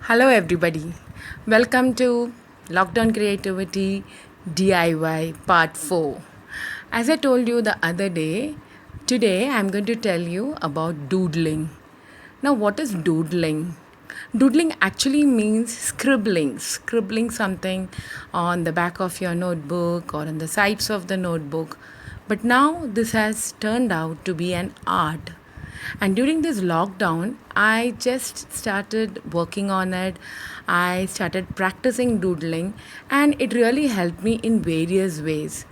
Hello, everybody. Welcome to Lockdown Creativity DIY Part 4. As I told you the other day, today I'm going to tell you about doodling. Now, what is doodling? Doodling actually means scribbling something on the back of your notebook or on the sides of the notebook. But now this has turned out to be an art. And during this lockdown, I just started working on it. I started practicing doodling, and it really helped me in various ways.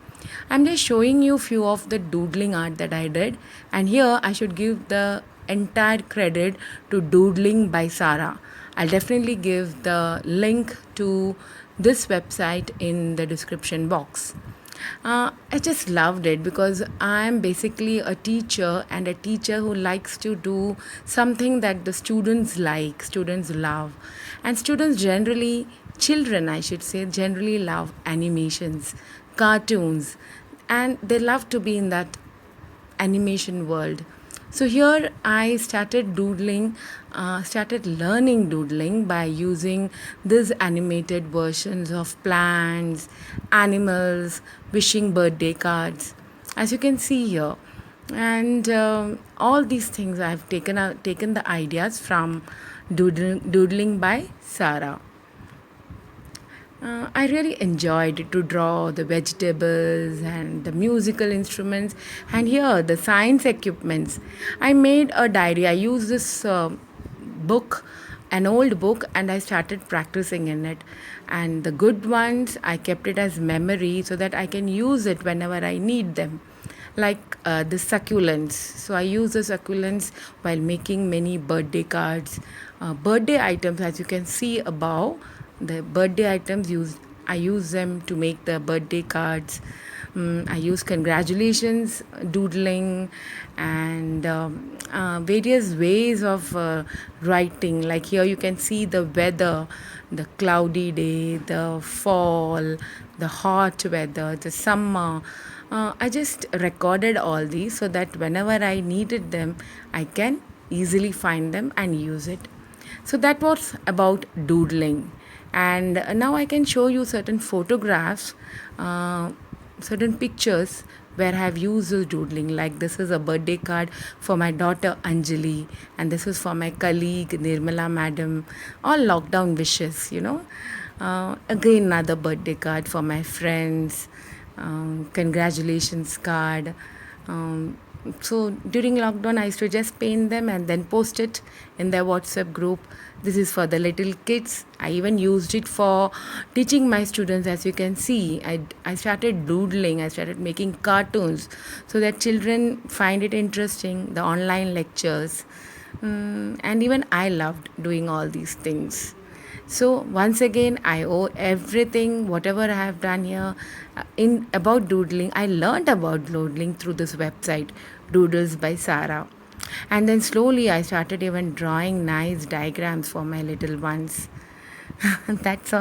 I'm just showing you few of the doodling art that I did, and here I should give the entire credit to Doodling by Sarah. I'll definitely give the link to this website in the description box. I just loved it because I'm basically a teacher and a teacher who likes to do something that the students like, students love. And students generally, children I should say, generally love animations, cartoons, and they love to be in that animation world. So here I started learning doodling by using these animated versions of plants, animals, wishing birthday cards, as you can see here. And all these things I've taken the ideas from doodling by Sarah. I really enjoyed to draw the vegetables and the musical instruments, and here the science equipments. I made a diary. I used this book, an old book, and I started practicing in it. And the good ones, I kept it as memory so that I can use it whenever I need them. Like the succulents. So I use the succulents while making many birthday cards, birthday items, as you can see above. The birthday items used, I use them to make the birthday cards. I use congratulations doodling and various ways of writing. Like here you can see the weather, the cloudy day, the fall, the hot weather, the summer. I just recorded all these so that whenever I needed them, I can easily find them and use it. So that was about doodling. And now I can show you certain photographs, certain pictures where I have used this doodling. Like this is a birthday card for my daughter Anjali, and this is for my colleague Nirmala Madam. All lockdown wishes. Again, another birthday card for my friends, congratulations card. So during lockdown, I used to just paint them and then post it in their WhatsApp group. This is for the little kids. I even used it for teaching my students. As you can see, I started doodling. I started making cartoons so that children find it interesting, the online lectures. And even I loved doing all these things. So once again, I owe everything, whatever I have done here in about doodling. I learned about doodling through this website, Doodles by Sarah. And then slowly I started even drawing nice diagrams for my little ones. That's all.